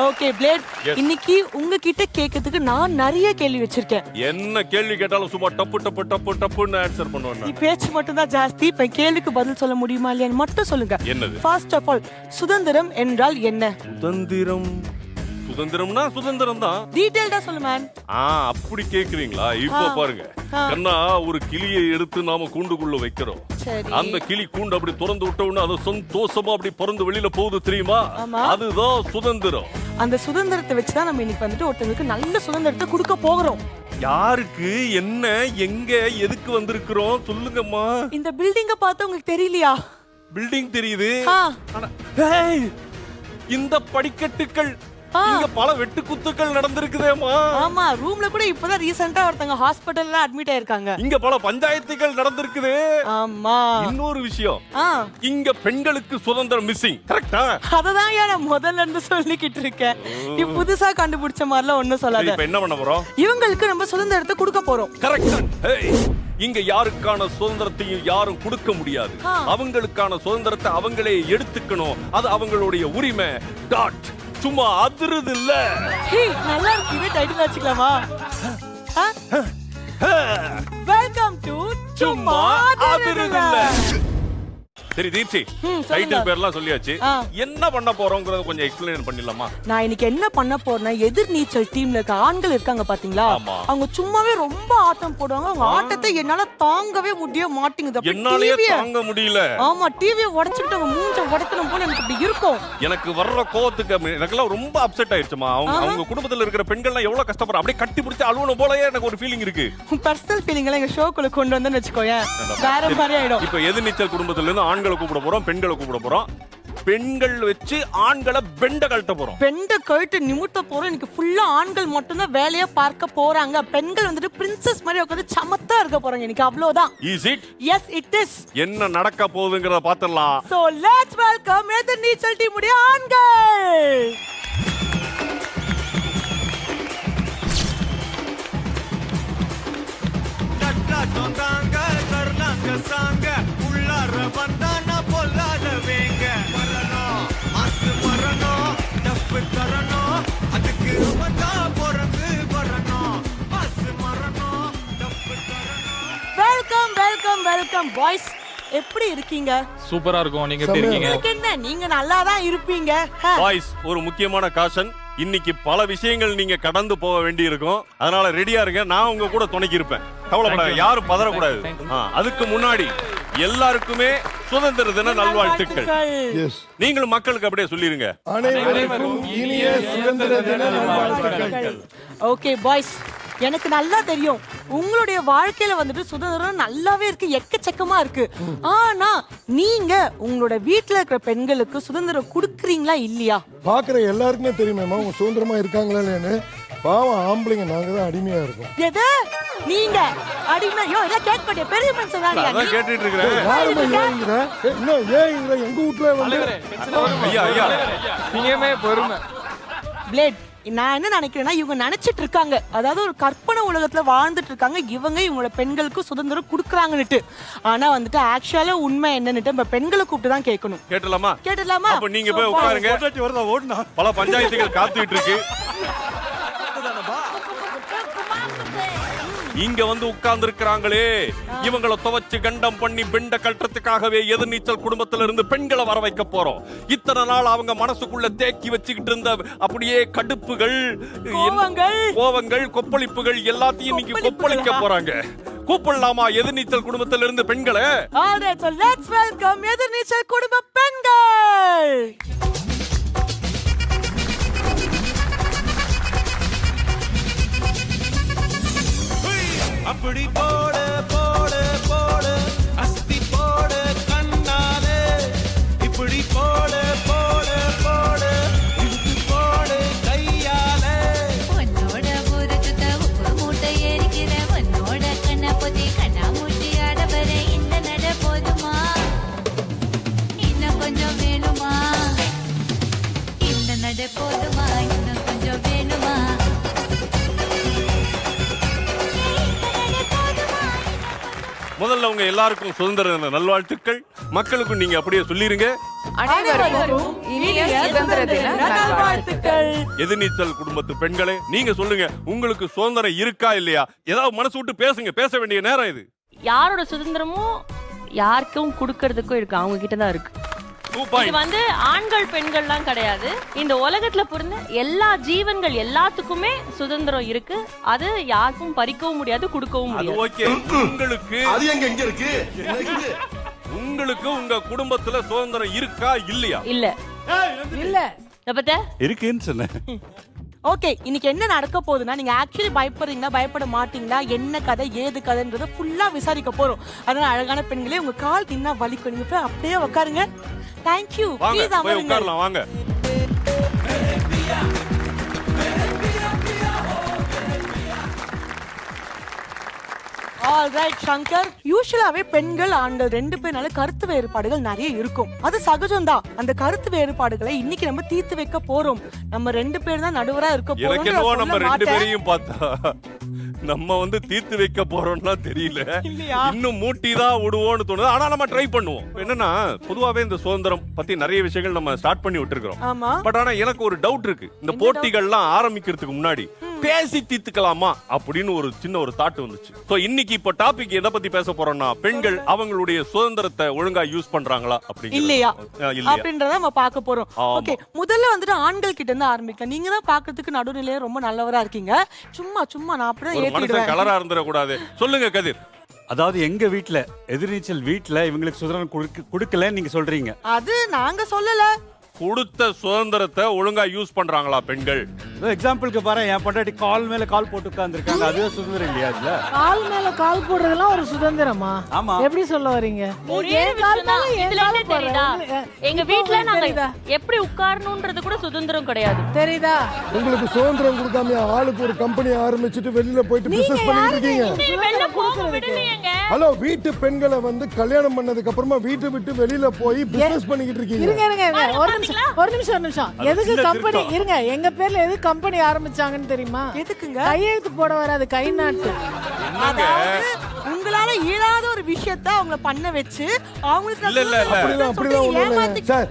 Okay plate, இன்னைக்கு உங்ககிட்ட கேட்கிறதுக்கு நான் நிறைய கேள்வி வச்சிருக்கேன். என்ன கேள்வி கேட்டாலும் சும்மா டப்பு டப்பு டப்பு டப்புன்னு ஆன்சர் பண்ணுவேன். நீ பேச்சு மட்டும் தான் ஜாஸ்தி. இப்ப கேள்விக்கு பதில் சொல்ல முடியுமா இல்லையான்னு மட்டும் சொல்லுங்க. என்னது? ஃபர்ஸ்ட் ஆஃப் ஆல், சுதந்திரம் என்றால் என்ன? சுதந்திரம், சுதந்திரம்னா சுதந்திரம் தான். டீடைல்டா சொல்லு மேன். அப்படி கேக்குறீங்களா? இப்போ பாருங்க கண்ணா, ஒரு கிளியை எடுத்து நாம கூண்டுக்குள்ள வைக்கிறோம். அந்த கிளி கூண்டு அப்படி திறந்து விட்ட உடனே அது சந்தோஷமா அப்படி பறந்து வெளியில போகுது தெரியுமா? அதுதான் சுதந்திரம். அந்த சுதந்திரத்தை வச்சுதான் நம்ம இன்னைக்கு வந்துட்டு ஒருத்தங்களுக்கு நல்ல சுதந்திரத்தை கொடுக்க போகிறோம். யாருக்கு, என்ன, எங்க, எதுக்கு வந்திருக்கிறோம் சொல்லுங்கம்மா. இந்த பில்டிங்க பார்த்து உங்களுக்கு தெரியலையா? பில்டிங் தெரியுது. இந்த படிக்கட்டுகள், இங்க பல வெட்டு குத்துக்கள் நடந்திருக்குதேமா. ஆமா, ரூம்ல கூட இப்பதான் ரீசன்ட்டா ஒருத்தங்க ஹாஸ்பிடல்ல அட்மிட் ஆயிருக்காங்க. இங்க பல பஞ்சாயத்துகள் நடந்திருக்குது. ஆமா. இன்னொரு விஷயம், இங்க பெண்களுக்கு சுதந்திரம் மிஸ்ஸிங். கரெக்ட்டா? அததான் நான் முதல்ல இருந்து சொல்லிக்கிட்டு இருக்கேன். நீ புதுசா கண்டுபிடிச்ச மாதிரிலாம் ஒண்ணும் சொல்லாத. இப்ப என்ன பண்ண போறோம்? இவங்களுக்கு நம்ம சுதந்திரத்தை கொடுக்க போறோம். கரெக்ட். இங்க யாருக்கான சுதந்திரத்தையும் யாரும் கொடுக்க முடியாது. அவங்களுக்கான சுதந்திரத்தை அவங்களே எடுத்துக்கணும். அது அவங்களுடைய உரிமை. டாட். சும்மா அதிருது இல்ல. நல்லா இருக்கு. இதை டைட்டில் வச்சுக்கலாமா? வெல்கம் டு சும்மா அதிருது இல்ல. சரி தீப்சி, டைட்டில் பேர்லாம் சொல்லியாச்சு. என்ன பண்ண போறோம்ங்கறத கொஞ்சம் எக்ஸ்பிளைன் பண்ணிடலாமா? நான் இன்னைக்கு என்ன பண்ண போறேன்னா, எதிர் நீச்சல் டீம்ல இருக்க ஆண்கள் இருக்காங்க பாத்தீங்களா, அவங்க சும்மாவே ரொம்ப ஆட்டம் போடுவாங்க. அவங்க ஆட்டத்தை என்னால தாங்கவே முடிய மாட்டேங்குது. என்னாலயே தாங்க முடியல. ஆமா, டிவியை உடைச்சிட்டு அவங்க மூஞ்ச உடைக்கணும் போல எனக்கு இப்படி இருக்கும். எனக்கு வர்ற கோவத்துக்கு எனக்கெல்லாம் ரொம்ப அப்செட் ஆயிடுச்சுமா. அவங்க குடும்பத்துல இருக்கிற பெண்கள்லாம் எவ்வளவு கஷ்டப்படுறாங்க. அப்படியே கட்டி பிடிச்சி அழுவணும் போலயே எனக்கு ஒரு ஃபீலிங் இருக்கு. பர்சனல் ஃபீலிங் எல்லாம் எங்க ஷோக்குள்ள கொண்டு வந்து வச்சுக்கோயேன், வேற மாதிரி ஆயிடும். இப்போ எதிர் நீச்சல் குடும்பத்துல இருந்து ஆண்களை கூப்பிட போறோம், பெண்களை கூப்பிட போறோம். பெண்கள் வச்சு ஆண்களை பெண்ட கழட்ட போறோம். பெண்ட கழட்டு நிமித்த போறோம். எனக்கு ஃபுல்லா ஆண்கள் மட்டும் தான் வேலையா பார்க்க போறாங்க. பெண்கள் வந்துட்டு பிரின்சஸ் மாதிரி உட்கார்ந்து சமத்தா இருக்க போறாங்க. எனக்கு அவ்வளவுதான். Is it? S it is. என்ன நடக்க போகுதுங்கறத பாத்துறலாம். சோ லெட்ஸ் வெல்கம் எதிர் நீச்சல் டீம் உடைய ஆண்கள். டட்டா டோங்காங்க கர்லாங்க சாங்க உள்ளார வந்தானா பொல்லாத வேங்க வரணும் மாசு வரணும் டப்பு தரணும் அதுக்கு வந்தா பொறந்து வரணும் மாசு வரணும் டப்பு தரணும். Welcome welcome welcome boys. எப்படி இருக்கீங்க? சூப்பரா இருக்கும். நீங்க எப்படி இருக்கீங்க? உங்களுக்கு என்ன, நீங்க நல்லா தான் இருப்பீங்க. பாய்ஸ், ஒரு முக்கியமான காஷன். இன்னைக்கு பல விஷயங்கள் நீங்க கடந்து போக வேண்டி இருக்கும். அதனால ரெடியா இருங்க. நான் உங்க கூட துணைக்கு இருப்பேன். கவலைப்படாத, யாரும் பதறக்கூடாது. அதுக்கு முன்னாடி எல்லாருக்குமே சுதந்திர தின நல்வாழ்த்துக்கள். நீங்களும் மக்களுக்கு அப்படியே சொல்லிருங்க. அனைவருக்கும் இனிய சுதந்திர தின நல்வாழ்த்துக்கள். ஓகே பாய்ஸ், எனக்கு நல்லா தெரியும் உங்களுடைய வாழ்க்கையில வந்துட்டு சுதந்திரம் நல்லாவே இருக்கு, எக்கச்சக்கமா இருக்கு. ஆனா நீங்க உங்களோட வீட்டுல இருக்கிற பெண்களுக்கு சுதந்திரம் கொடுக்குறீங்களா இல்லையா? பாக்குற எல்லாருக்குமே தெரியுமேமா அவங்க சுதந்திரமா இருக்காங்களா இல்லையான்னு. பாவம் ஆம்பளைங்க நாங்க தான் அடிமையா இருக்கோம். எது நீங்க அடிமையோ? இத கேட்க மாட்டே, பெரிய மனுஷன் தான் அதான் கேட்டிட்டு இருக்கேன். யாருமே ஏங்குற என்ன ஏங்குற? எங்க வீட்ல வந்து ஐயா ஐயா நீங்கமே பொறுமை. பிளேட், நான் என்ன நினைக்கிறேன்னா, இவங்க நினைச்சிட்டு இருக்காங்க, அதாவது ஒரு கற்பனை உலகத்துல வாழ்ந்துட்டு இருக்காங்க இவங்க, இவங்களோட பெண்களுக்கு சுதந்திரம் கொடுக்குறாங்கன்னுட்டு. ஆனா வந்துட்டு ஆக்சுவலா உண்மை என்னன்னுட்டு நம்ம பெண்களை கூப்பிட்டு தான் கேட்கணும். கேட்டலாமா? கேட்டலாமா? அப்ப நீங்க போய் உட்காருங்க. பல பஞ்சாயத்துகள் காத்துக்கிட்டு இருக்கு. இங்க வந்து உட்கார்ந்து இருக்கிறாங்களே, இவங்களை துவச்சு கண்டம் பண்ணி பெண்ட கல்றதுக்காகவே எதிர்நீச்சல் குடும்பத்துல இருந்து பெண்களை வர வைக்க போறோம். இத்தனை நாள் அவங்க மனசுக்குள்ள தேக்கி வச்சுக்கிட்டு இருந்த அப்படியே கடுப்புகள், கோவங்கள், கொப்பளிப்புகள் எல்லாத்தையும் நீங்க கொப்பளிக்க போறாங்க. கூப்பிடலாமா எதிர்நீச்சல் குடும்பத்துல இருந்து பெண்களை? Alright, so let's welcome எதிர்நீச்சல் குடும்ப பெண்கள். அப்படி போடு போடு போடு அஸ்தி போடு கண்ணாலே இப்படி போடு போடு போடு இழுத்து போடு கையாலே. உன்னோட ஒரு சுத்த உப்பு மூட்டை ஏறிக்கிற உன்னோட கண்ணா பொதி கண்ணா மூட்டி ஆடவர இந்த நட போதுமா? இன்னும் கொஞ்சம் வேணுமா? இந்த நட போதுமா? இன்னும் கொஞ்சம் வேணுமா? முதல்ல உங்க எல்லாருக்கும் சுதந்திர தின நல்வாழ்த்துக்கள். மக்களுக்கும் நீங்க அப்படியே சொல்லிருங்க. அனைவருக்கும் இனிய சுதந்திர தின நல்வாழ்த்துக்கள். எதிர்நீச்சல் குடும்பத்து பெண்களே, நீங்க சொல்லுங்க, உங்களுக்கு சுதந்திரம் இருக்கா இல்லையா? ஏதாவது மனசு விட்டு பேசுங்க, பேச வேண்டிய நேரம் இது. யாரோட சுதந்திரமும் யாருக்கும் கொடுக்கறதுக்கும் இருக்கு, அவங்க கிட்ட தான் இருக்கு. இது வந்து ஆண்கள் பெண்கள்லாம் கிடையாது, இந்த உலகத்துல பிறந்த எல்லா ஜீவன்கள் எல்லாத்துக்குமே சுதந்திரம் இருக்கு. அது யாருக்கும் பறிக்கவும் முடியாது, கொடுக்கவும் முடியாது. ஓகே, உங்களுக்கு அது எங்க இருக்கு? உங்களுக்கு உங்க குடும்பத்துல சுதந்திரம் இருக்கா இல்லையா? இல்ல இல்ல பத்த இருக்குன்னு சொன்னேன். ஓகே, இன்னைக்கு என்ன நடக்க போகுதுன்னா, நீங்க ஆக்சுவலி பயப்படுறீங்களா பயப்பட மாட்டீங்களா, என்ன கதை ஏது கதைன்றத ஃபுல்லா விசாரிக்க போறோம். அதனால அழகான பெண்களே, உங்க கால் தின்னா வலிக்கும், நீங்க போய் அப்படியே உட்காருங்க. தேங்க்யூ. வாங்க போய் உட்காரலாம் வாங்க. ஆல்ரைட் சங்கர், யூசுவலாவே பெண்கள் ஆண்கள் ரெண்டு பேர்னால கருத்து வேறுபாடுகள் நிறைய இருக்கும். அது சகஜம்தான். அந்த கருத்து வேறுபாடுகளை இன்னைக்கு நம்ம தீர்த்து வைக்க போறோம். நம்ம ரெண்டு பேர் தான் நடுவரா இருக்க எனக்கு என்னவோ நம்ம ரெண்டு போறோம். பேரையும் பார்த்தா நம்ம வந்து தீர்த்து வைக்க போறோம்னா தெரியல, இல்லையா? இன்னும் மூட்டி தான் விடுவோம்னு தோணுது. ஆனா நம்ம ட்ரை பண்ணுவோம். என்னன்னா, பொதுவாவே இந்த சுதந்திரம் பத்தி நிறைய விஷயங்கள் நம்ம ஸ்டார்ட் பண்ணி விட்டுருக்கோம். ஆமா. பட் ஆனா எனக்கு ஒரு டவுட் இருக்கு. இந்த போட்டிகள்லாம் ஆரம்பிக்கிறதுக்கு முன்னாடி பேசி தீர்த்துக்கலாமா அப்படின்னு ஒரு சின்ன ஒரு தாட் வந்துச்சு. சோ இன்னைக்கு இப்ப டாபிக் எதை பத்தி பேச போறோம்னா, பெண்கள் அவங்களுடைய சுதந்திரத்தை ஒழுங்கா யூஸ் பண்றாங்களா இல்லையா இல்லையா அப்படின்றத நம்ம பார்க்க போறோம். ஆமா. ஓகே, முதல்ல வந்துட்டு ஆண்கள் கிட்ட இருந்து ஆரம்பிக்கலாம். நீங்க தான் பாக்கிறதுக்கு நடுநிலையா ரொம்ப நல்லவரா இருக்கீங்க. சும்மா சும்மா நான் அப்படியே ஒரு மனுஷன் ஏத்திடுவேன். கலரா இருந்துட கூடாது. சொல்லுங்க கதிர். அதாவது எங்க வீட்ல எதிர்நீச்சல் வீட்ல இவங்களுக்கு சுதந்திரம் கொடுக்கலன்னு நீங்க சொல்றீங்க. அது நாங்க சொல்லல. கொடுத்த சுதந்திரத்தை ஒழுங்கா யூஸ் பண்றாங்களா பெண்கள்? எக்ஸாம்பிளுக்கு பாரு, என் பொண்டாட்டி கால் மேல கால் போட்டு உட்கார்ந்துருக்காங்க. அதுவே சுதந்திரம் இல்லையா? அதுல கால் மேல கால் போடுறதெல்லாம் ஒரு சுதந்திரமா? ஆமா. எப்படி சொல்ல வரீங்க? ஒரே விஷயம் தான். இதுல என்ன தெரியுதா, எங்க வீட்ல நாங்க எப்படி உட்காரணும்ன்றது கூட சுதந்திரம் கிடையாது. தெரியுதா? உங்களுக்கு சுதந்திரம் கொடுக்காம ஆளுக்கு ஒரு கம்பெனி ஆரம்பிச்சுட்டு வெளியில போயிட்டு பிசினஸ் பண்ணிட்டு இருக்கீங்க. நீ வெளில போக விடலையேங்க. ஹலோ, வீட்டு பெண்களை வந்து கல்யாணம் பண்ணதுக்கு அப்புறமா வீட்டை விட்டு வெளியில போய் பிசினஸ் பண்ணிக்கிட்டு இருக்கீங்க. இருங்க இருங்க இருங்க. ஒரு நிமிஷம். எதுக்கு கம்பெனி? இருங்க, எங்க பேர்ல எதுக்கு கம்பெனி ஆரம்பிச்சாங்கன்னு தெரியுமா? எதுக்குங்க? கையெழுத்து போட வராது, கை நாட்டு. அதாவது உங்களால இயலாத ஒரு விஷயத்தை அவங்க பண்ண வச்சு அவங்களுக்கு இல்ல, இல்ல, இல்ல. அப்படிலாம் ஒண்ணு இல்ல சார்.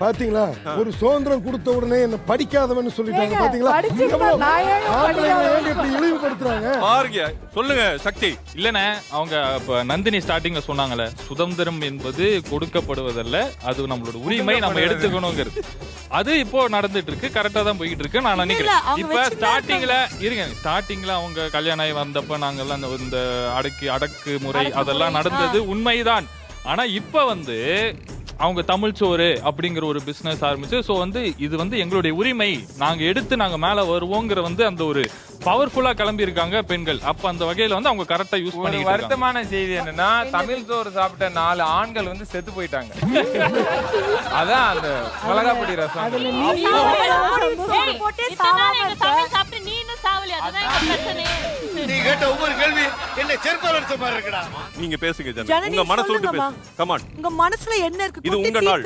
பாத்தீங்களா, ஒரு சுதந்திரம் கொடுத்த உடனே என்ன படிக்காதவன்னு சொல்லிட்டாங்க. பாத்தீங்களா, இப்படி இழிவுபடுத்துறாங்க பாருங்க. சொல்லுங்க சக்தி. இல்லண்ணே, அவங்க இப்ப நந்தினி ஸ்டார்டிங்ல சொன்னாங்கல்ல, சுதந்திரம் என்பது கொடுக்கப்படுவதல்ல, அது நம்மளோட உரிமை, நம்ம எடுத்துக்கணுங்கிறது. அது இப்போ நடந்துட்டு இருக்கு, கரெக்டா தான் போயிட்டு இருக்கு நான் நினைக்கிறேன். இப்ப ஸ்டார்டிங்ல அவங்க கல்யாணம் ஆகி வந்தப்ப நாங்கெல்லாம் இந்த அடக்கு முறை அதெல்லாம் நடந்தது உண்மைதான். ஆனா இப்ப வந்து அவங்க தமிழ் சோறு அப்படிங்கிற ஒரு பிசினஸ் ஆரம்பிச்சு, சோ வந்து இது வந்து எங்களுடைய உரிமை, நாங்க எடுத்து நாங்க மேல வருவோங்கிற வந்து அந்த ஒரு பவர்ஃபுல்லா கிளம்பி இருக்காங்க பெண்கள். அப்ப அந்த வகையில வந்து அவங்க கரெக்டா யூஸ் பண்ணி. வருத்தமான செய்தி என்னன்னா, தமிழ் சோறு சாப்பிட்ட 4 ஆண்கள் வந்து செத்து போயிட்டாங்க. அதான் அந்த மிளகாப்பொடி ரசம். நீ இன்னும் சாவலையா? அதுதான் எங்க பிரச்சனை. நீ கேட்ட ஒவ்வொரு கேள்வி என்ன செருப்பால அடிச்ச மாதிரி இருக்குடா. நீங்க பேசுங்க ஜனனி. ஜனனி, உங்க மனசு விட்டு சொல்லுங்கம்மா. பேசுங்க. Come on. உங்க மனசுல என்ன இருக்கு? இது உங்க நாள்.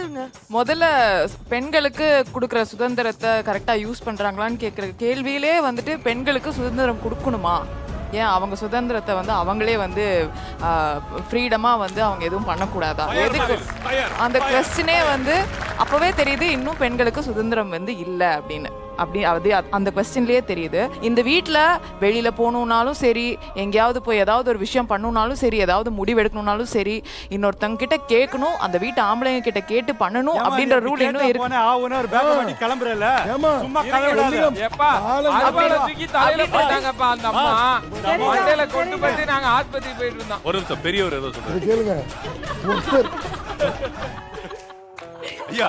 முதல்ல பெண்களுக்கு கொடுக்குற சுதந்திரத்தை கரெக்டா யூஸ் பண்றாங்களான்னு கேட்குற கேள்வியிலே வந்துட்டு பெண்களுக்கு சுதந்திரம் கொடுக்கணுமா? ஏன் அவங்க சுதந்திரத்தை வந்து அவங்களே வந்து ஃப்ரீடமா வந்து அவங்க எதுவும் பண்ணக்கூடாதா? எதுக்கு அந்த கொஸ்டினே வந்து அப்பவே தெரியுது இன்னும் பெண்களுக்கு சுதந்திரம் வந்து இல்லை அப்படின்னு. அப்படி அது அந்த கொஸ்டின்லயே தெரியுது. இந்த வீட்டில் வெளியில போகணுன்னாலும் சரி, எங்கேயாவது போய் ஏதாவது ஒரு விஷயம் பண்ணணும்னாலும் சரி, ஏதாவது முடிவெடுக்கணும்னாலும் சரி, இன்னொருத்தங்க கிட்ட கேட்கணும், அந்த வீட்டு ஆம்பளைங்க கிட்ட கேட்டு பண்ணணும் அப்படின்ற ரூல் இன்னும் இருக்கு. கிளம்புறல சும்மா தூக்கி தலையில போட்டாங்கப்பா அந்த அம்மா. மண்டையில கொண்டு போய் நாங்க ஆஸ்பத்திரி போயிட்டு இருந்தோம். ஒரு நிமிஷம், பெரியவர் ஏதோ சொல்றாரு. கேளுங்க. ஒருத்தர் ஐயா,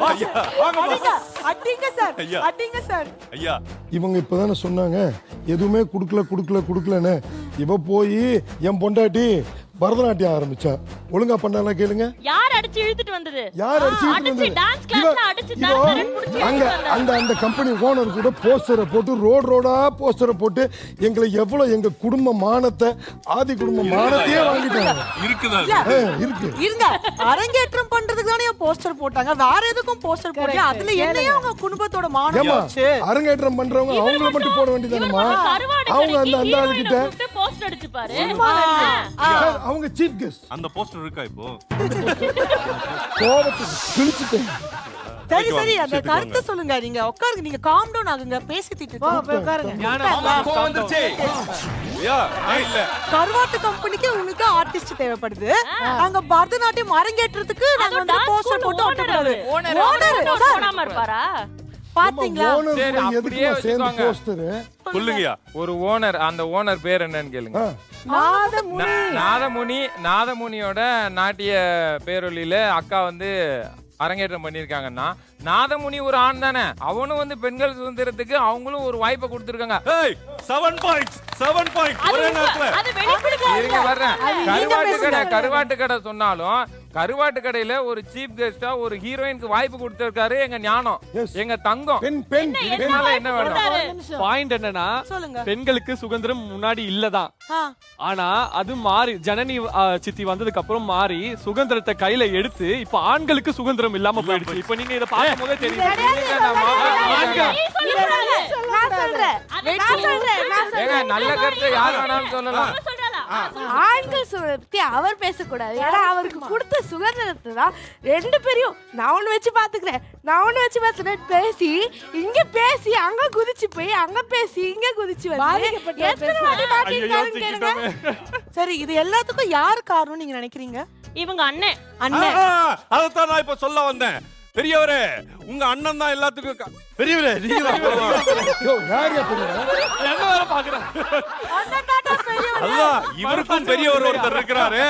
ஐயா, அடிங்க சார், ஐயா. அடிங்க சார். ஐயா, இவங்க இப்பதானே சொன்னாங்க எதுவுமே குடுக்கலன்னு. இவ போய் என் பொண்டாட்டி பரதநாட்டியம் ஆரம்பிச்சா. ஒழுங்கா பண்ணாலும் கேளுங்க. யார் அடிச்சு இழுத்துட்டு வந்தது? யார் அடிச்சு இழுத்துட்டு வந்தது? டான்ஸ் கிளாஸ்ல அடிச்சு டான்ஸ் புடிச்சு அந்த கம்பெனி ஓனர் கூட போஸ்டரை போட்டு ரோடா போஸ்டரை போட்டு எங்களை எவ்வளவு எங்க குடும்ப மானத்தை, ஆதி குடும்ப மானத்தையே வாங்கிட்டாங்க. இருக்குதா? இருக்கு. இருங்க, அரங்கேற்றம் பண்றதுக்கு தானே போஸ்டர் போட்டாங்க, வேற எதுக்கும் போஸ்டர் போட்டீங்க. அதுல என்னையும் அவங்க குடும்பத்தோட மானம் அரங்கேற்றம் பண்றவங்க அவங்கள மட்டும் போட வேண்டியதானமா? அவங்க அந்த ஆளுகிட்ட போஸ்ட் அடிச்சு பாரு. சார், அவங்க சீஃப் கெஸ்ட். அந்த போஸ்டர் இருக்கா இப்போ? கோவத்துக்கு கிழிச்சிட்டேன். சரி சரி அந்த கருத்து சொல்லுங்க. நீங்க உட்காருங்க, நீங்க காம் டவுன் ஆகுங்க, பேசிட்டு உட்காருங்க. இல்ல கருவாட்டு கம்பெனிக்கு உங்களுக்கு ஆர்டிஸ்ட் தேவைப்படுது. அங்க பரதநாட்டியம் அரங்கேற்றத்துக்கு நாங்க வந்து போஸ்டர் போட்டு ஒட்டக்கூடாது. ஓனர் போடாம இருப்பாரா? பாத்தீங்களா? ஓனர் சரி, கூட அப்படியே எதுக்கு சேர்ந்து வச்சுக்கோங்க. போஸ்டர்? சொல்லுங்கயா. ஒரு ஓனர், அந்த ஓனர் பேர் என்னன்னு கேளுங்க. நாதமுனியோட நாட்டிய பேரொலியில அக்கா வந்து அரங்கேற்றம் பண்ணிருக்காங்கன்னா, நாதமுனி ஒரு ஆண் தானே, அவனும் வந்து பெண்கள் சுதந்திரத்துக்கு அவங்களும் ஒரு வாய்ப்பை கொடுத்திருக்காங்க. 7 பாயிண்ட்ஸ் 7 பாயிண்ட் ஒரே நேரத்துல. அது வெளிப்படுத்தல. இருங்க வர்றேன். கருவாட்டு கடை சொன்னாலும் கருவாட்டு கடையில ஒரு சீஃப் கெஸ்டா ஒரு ஹீரோயினுக்கு வாய்ப்பு கொடுத்திருக்காரு எங்க ஞானம், எங்க தங்கம். பெண் இதனால என்ன வேணும்? பாயிண்ட் என்னன்னா, சொல்லுங்க. பெண்களுக்கு சுதந்திரம் முன்னாடி இல்லதான். ஆனா அது மாறி ஜனனி சித்தி வந்ததுக்கு அப்புறம் மாறி சுதந்திரத்தை கையில எடுத்து இப்ப ஆண்களுக்கு சுதந்திரம் இல்லாம போயிடுச்சு. இப்ப நீங்க இத பார்க்கும் போதே தெரியும். நல்ல கருத்தை யார் வேணாலும் சொல்லலாம். ஆண்கள் சுதந்திரத்தை அவர் பேசக்கூடாது. ஏன்னா அவருக்கு கொடுத்த சுதந்திரத்தை தான் ரெண்டு பேரையும் நான் ஒண்ணு வச்சு பாத்துக்கிறேன், நான் ஒண்ணு வச்சு பாத்துக்கிறேன் பேசி இங்க பேசி அங்க குதிச்சு போய் அங்க பேசி இங்க குதிச்சு வந்து எத்தனை வாட்டி மாட்டிருக்காருன்னு கேளுங்க. சரி, இது எல்லாத்துக்கும் யார் காரணம் நீங்க நினைக்கிறீங்க? இவங்க அண்ணன். அதத்தான் நான் இப்ப சொல்ல வந்தேன். பெரியவரே, உங்க அண்ணன் தான் எல்லாத்துக்கும் பெரியவரே நீங்க அதான் இவருக்கும் பெரியவர் ஒருத்தர் இருக்கிறாரு.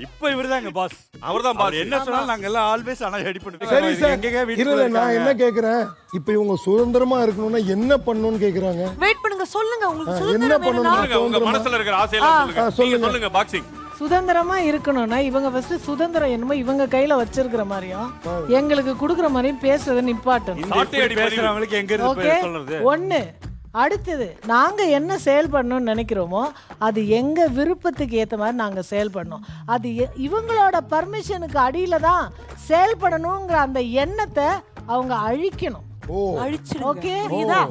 இப்ப இவர்தாங்க பாஸ். அவர்தான் பாஸ். என்ன சொன்னாலும் நாங்க எல்லாம் ஆல்வேஸ் ஆனா ரெடி பண்ணிட்டு சரி சார், இல்ல நான் என்ன கேக்குறேன், இப்ப இவங்க சுதந்திரமா இருக்கணும்னா என்ன பண்ணணும்னு கேக்குறாங்க. வெயிட் பண்ணுங்க, சொல்லுங்க. உங்களுக்கு என்ன சுதந்திரம் பண்ணணும்? வேணும்னா சொல்லுங்க, உங்க மனசுல இருக்கிற ஆசையெல்லாம் சொல்லுங்க. நீங்க சொல்லுங்க பாக்ஸிங். சுதந்திரமா இருக்கணும்னா இவங்க ஃபர்ஸ்ட் சுதந்திரம் என்னமோ இவங்க கையில வச்சிருக்கிற மாதிரியும் எங்களுக்கு குடுக்குற மாதிரியும் பேசுறதை நிப்பாட்டணும். சாட்டை அடி பேசுறவங்களுக்கு எங்க ஓகே, இருந்து சொல்றது? ஒண்ணு. அடுத்தது, நாங்க என்ன செயல்படணும்னு நினைக்கிறோமோ அது எங்க விருப்பத்துக்கு ஏத்த மாதிரி நாங்க செயல்படணும். அது இவங்களோட பர்மிஷனுக்கு அடியில தான் செயல்படணுங்கிற அந்த எண்ணத்தை அவங்க அழிக்கணும். ஓகே,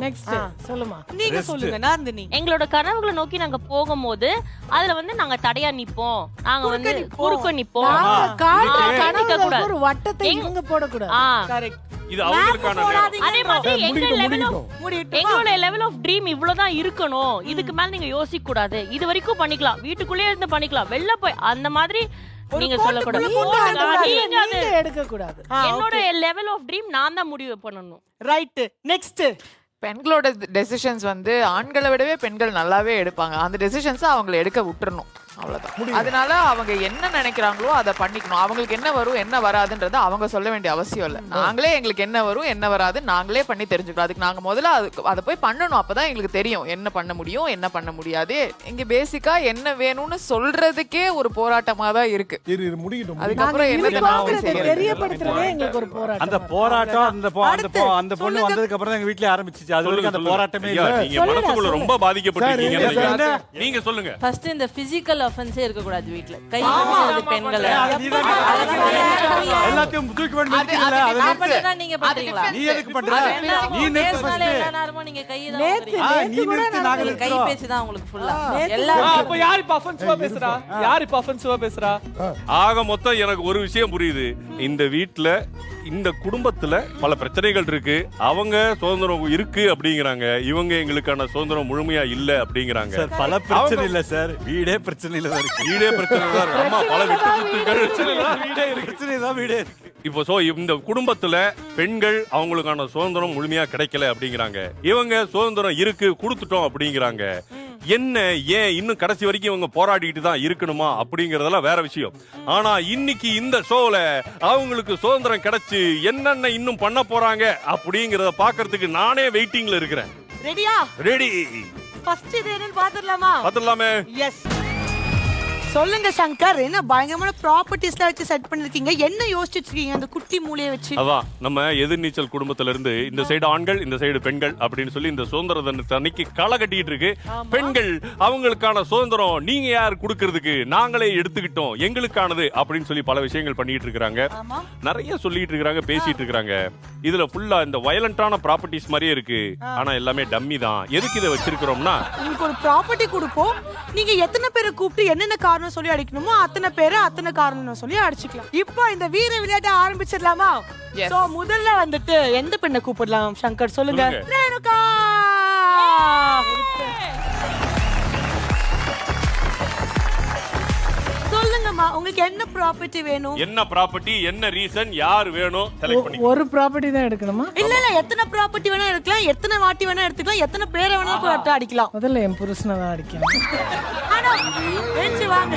நெக்ஸ்ட் சொல்லுமா? நீங்க சொல்லுங்க. நந்தினி, எங்களோட கனவுகளை நோக்கி நாங்க போகும்போது அதுல வந்து நாங்க தடையா நிப்போம், நாங்க வந்து குறுக்க நிப்போம். நாங்க காட்டுற நிக்க கனவுல கூடாது. ஒரு வட்டத்தை இவங்க போடக்கூடாது. கரெக்ட். இது அவங்களுக்கான நேரம். அதே மாதிரி எங்களோட லெவல் ஆஃப் ட்ரீம் இவ்வளவுதான் இருக்கணும், இதுக்கு மேல நீங்க யோசிக்க கூடாது. இது வரைக்கும் பண்ணிக்கலாம், வீட்டுக்குள்ளே இருந்து பண்ணிக்கலாம், வெளில போய் அந்த மாதிரி நீங்க சொல்லக்கூடாது. நீங்க எடுக்க கூடாது. என்னோட லெவல் ஆஃப் ட்ரீம் நான் தான் முடிவு பண்ணணும். ரைட். நெக்ஸ்ட், பெண்களோட டெசிஷன்ஸ் வந்து ஆண்களை விடவே பெண்கள் நல்லாவே எடுப்பாங்க. அந்த டெசிஷன்ஸை அவங்களை எடுக்க விட்டுறணும், அவ்வளவுதான். அதனால அவங்க என்ன நினைக்கிறாங்களோ அதை பண்ணிக்கணும். அவங்களுக்கு என்ன வரும் என்ன வராதுன்றதை அவங்க சொல்ல வேண்டிய அவசியம் இல்லை. நாங்களே எங்களுக்கு என்ன வரும் என்ன வராது நாங்களே பண்ணி தெரிஞ்சுக்கணும். அதுக்கு நாங்க முதல்ல அதை போய் பண்ணணும். அப்பதான் எங்களுக்கு தெரியும் என்ன பண்ண முடியும் என்ன பண்ண முடியாது. இங்க பேசிக்கா என்ன வேணும்னு சொல்றதுக்கே ஒரு போராட்டமா தான் இருக்கு. அதுக்கப்புறம் தெரியப்படுத்துறதே எங்களுக்கு ஒரு போராட்டம். அந்த போராட்டம் அந்த பொண்ணு வந்ததுக்கு அப்புறம் எங்க வீட்லயே ஆரம்பிச்சிச்சு. அது வரைக்கும் அந்த போராட்டமே இல்ல. நீங்க மனசுக்குள்ள ரொம்ப பாதிக்கப்பட்டிருக்கீங்க. நீங்க சொல்லுங்க. ஃபர்ஸ்ட் இந்த பிசிக்கல் ஆஃபென்ஸே இருக்க கூடாது வீட்ல. கை பெண்களை எல்லாத்தையும் தூக்கி பண்ணி நிறுத்தீங்களா? அத நிறுத்து. நீங்க பாத்தீங்களா? நீ எதுக்கு பண்ற? நீ நிறுத்து ஃபர்ஸ்ட். எல்லா நேரமும் நீங்க கை தான் நீ நிறுத்து. நாங்க கை பேசி தான் உங்களுக்கு ஃபுல்லா. அப்ப யார் இப்ப ஆஃபென்சிவா பேசுறா? யார் இப்ப ஆஃபென்சிவா பேசுறா? ஆக மொத்தம் எனக்கு ஒரு விஷயம் புரியுது. இந்த வீட்ல இந்த குடும்பத்துல பல பிரச்சனைகள் இருக்கு. அவங்க சுதந்திரம் இருக்கு அப்படிங்கிறாங்க, இவங்க எங்களுக்கான சுதந்திரம் முழுமையா இல்ல அப்படிங்கிறாங்க. சார் பல பிரச்சனை இல்ல சார், வீடே பிரச்சனையில தான் இருக்கு. வீடே பிரச்சனை தான் இருக்கு. அம்மா பல விட்டுக்குத்துகள் வீடே இருக்கு. பிரச்சனை தான் வீடே இருக்கு. இப்போ இந்த குடும்பத்துல பெண்கள் அவங்களுக்கான சுதந்திரம் முழுமையா கிடைக்கல அப்படிங்கிறாங்க, இவங்க சுதந்திரம் இருக்கு கொடுத்துட்டோம் அப்படிங்கிறாங்க. என்ன ஏன் இன்னும் கடைசி வரைக்கும் இவங்க போராடிட்டு தான் இருக்கணுமா அப்படிங்கறதெல்லாம் வேற விஷயம். ஆனா இன்னைக்கு இந்த ஷோல அவங்களுக்கு சுதந்திரம் கிடைச்சு என்னென்ன இன்னும் பண்ண போறாங்க அப்படிங்கறத பாக்குறதுக்கு நானே வெயிட்டிங்ல இருக்கிறேன். ரெடியா? ரெடி. ஃபர்ஸ்ட் இது என்னன்னு பாத்துடலாமா? பாத்துடலாமே. எஸ். சொல்லுங்க சங்கர், என்ன பயங்கரமான ப்ராப்பர்ட்டிஸ்லாம் வச்சு செட் பண்ணிருக்கீங்க, என்ன யோசிச்சுட்டு இருக்கீங்க அந்த குட்டி மூலையை வச்சு? அதான் நம்ம எதிர்நீச்சல் குடும்பத்துல இருந்து இந்த சைடு ஆண்கள் இந்த சைடு பெண்கள் அப்படின்னு சொல்லி இந்த சுதந்திர தினத்தை அன்னைக்கு களை கட்டிட்டு இருக்கு. பெண்கள் அவங்களுக்கான சுதந்திரம் நீங்க யார் கொடுக்கறதுக்கு, நாங்களே எடுத்துக்கிட்டோம், எங்களுக்கானது அப்படின்னு சொல்லி பல விஷயங்கள் பண்ணிட்டு இருக்காங்க. நிறைய சொல்லிட்டு இருக்காங்க, பேசிட்டு இருக்காங்க. இதுல ஃபுல்லா இந்த வயலண்டான ப்ராப்பர்ட்டிஸ் மாதிரியே இருக்கு. ஆனா எல்லாமே டம்மி தான். எதுக்கு இதை வச்சிருக்கிறோம்னா, உங்களுக்கு ஒரு ப்ராப்பர்ட்டி கொடுப்போம், நீங்க எத்தனை பேரை கூப்பிட்டு என்னென்ன காரணம் சொல்லி அடிக்கணுமோ அத்தனை பேரை அத்தனை காரணம் சொல்லி அடிச்சுக்கலாம். இப்போ இந்த வீர விளையாட்டை ஆரம்பிச்சிடலாமா? சோ முதல்ல வந்துட்டு எந்த பெண்ணை கூப்பிடலாம் சங்கர், சொல்லுங்க. ரேணுகா. சொல்லுங்கம்மா, உங்களுக்கு என்ன ப்ராப்பர்ட்டி வேணும்? என்ன ப்ராப்பர்ட்டி, என்ன ரீசன், யார் வேணும் செலக்ட் பண்ணி. ஒரு ப்ராப்பர்ட்டி தான் எடுக்கணுமா? இல்ல இல்ல, எத்தனை ப்ராப்பர்ட்டி வேணா எடுக்கலாம், எத்தனை வாட்டி வேணா எடுத்துக்கலாம், எத்தனை பேரை வேணா போட்டு அடிக்கலாம். முதல்ல என் புருஷனை தான் அடிக்கணும். ஆனா வெச்சு வாங்க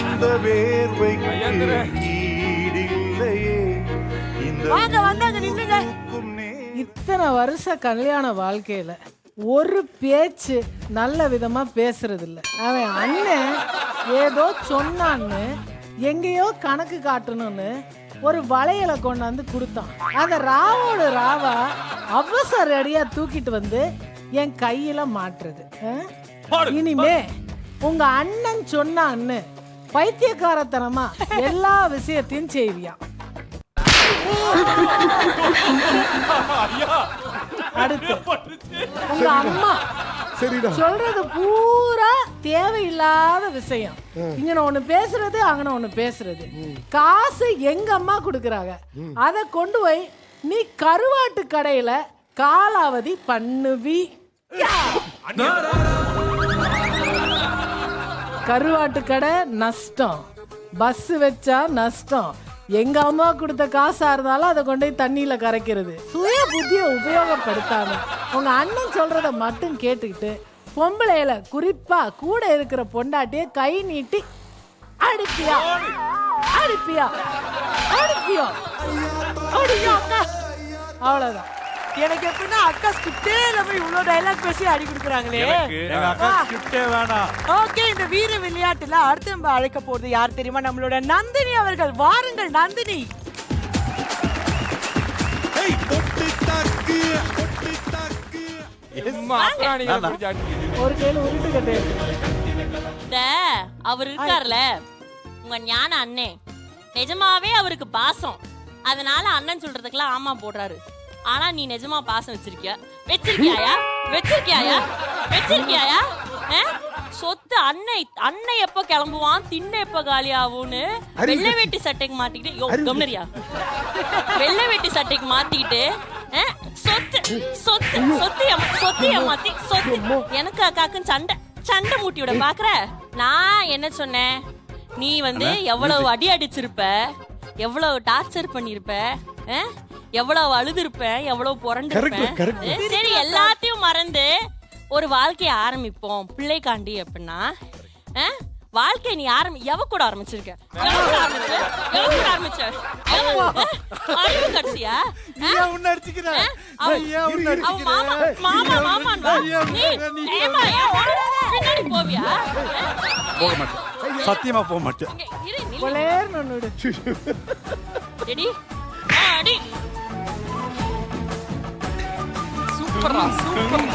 வாங்க வந்தாங்க நின்னுங்க. இத்தனை வருஷ கல்யாண வாழ்க்கையில ஒரு பேச்சு நல்ல விதமா பேசுறது இல்ல. அவன் அண்ணன் ஏதோ சொன்னான்னு எங்கேயோ கணக்கு காட்டணும்னு ஒரு வளையலை கொண்டாந்து கொடுத்தான். அந்த ராவோட ராவா அவசர அடியா தூக்கிட்டு வந்து என் கையில மாட்டுறது. இனிமே உங்க அண்ணன் சொன்னான்னு பைத்தியக்காரத்தனமா எல்லா விஷயத்தையும் செய்வியா? அடுத்து உங்க அம்மா சொல்றது பூரா தேவையில்லாத விஷயம். இங்க ஒண்ணு பேசுறது, அங்கன ஒண்ணு பேசுறது. காசு எங்க அம்மா கொடுக்கறாங்க, அத கொண்டு போய் நீ கருவாட்டு கடையில காலாவதி பண்ணுவி. கருவாட்டு கடை நஷ்டம், பஸ் வச்சா நஷ்டம். எங்க அம்மா கொடுத்த காசா இருந்தாலும் அதை கொண்டு போய் தண்ணியில கரைக்கிறது. சுய புத்தியை உபயோகப்படுத்தாம உங்க அண்ணன் சொல்றத மட்டும் கேட்டுக்கிட்டு பொம்பளையில குறிப்பா கூட இருக்கிற பொண்டாட்டிய கை நீட்டி அடிப்பியா அடிப்பியா அடிப்பியா அடிப்பியா? அவ்வளவுதான். எனக்கு எப்படின்னா அக்கா ஸ்கிரிப்டே இல்லாம இவ்வளவு டயலாக் பேசி அடி கொடுக்குறாங்களே. ஓகே, இந்த வீர விளையாட்டுல அடுத்து நம்ம அழைக்க போறது யார் தெரியுமா? நம்மளோட நந்தினி அவர்கள். வாருங்கள் நந்தினி. ஒரு கையில உருட்டு கட்டை. அவர் இருக்கார்ல உங்க ஞான அண்ணே, நிஜமாவே அவருக்கு பாசம், அதனால அண்ணன் சொல்றதுக்கெல்லாம் ஆமா போடுறாரு. ஆனா நீ நிஜமா பாசம் வச்சிருக்கியா? வச்சிருக்கியாயா? வச்சிருக்கியாயா? வச்சிருக்கியாயா? சொத்து அன்னை எப்ப கிளம்புவான், திண்ணை எப்ப காலி ஆகும்னு வெள்ளை வேட்டி சட்டைக்கு மாட்டிக்கிட்டு கம்னரியா வெள்ளை வேட்டி சட்டைக்கு மாத்திக்கிட்டு சொத்து சொத்து சொத்து சொத்து ஏமாத்தி சொத்து எனக்கு அக்காக்குன்னு சண்டை மூட்டி விட பாக்குற. நான் என்ன சொன்னேன், நீ வந்து எவ்வளவு அடி அடிச்சிருப்ப, எவ்வளவு டார்ச்சர் பண்ணிருப்ப, எவ்வளவு அழுதுருப்பேன், எவ்வளவு புரண்டிருப்பேன். சரி, எல்லாத்தையும் மறந்து ஒரு வாழ்க்கைய ஆரம்பிப்போம் பிள்ளைக்காண்டி அப்படின்னா வாழ்க்கை நீ எவ கூட ஆரம்பிச்சிருக்க? அறிவு கடைசியா பின்னாடி போவியா? போக மாட்டேன், சத்தியமா போக மாட்டேன். சூப்பரா சூப்பர்.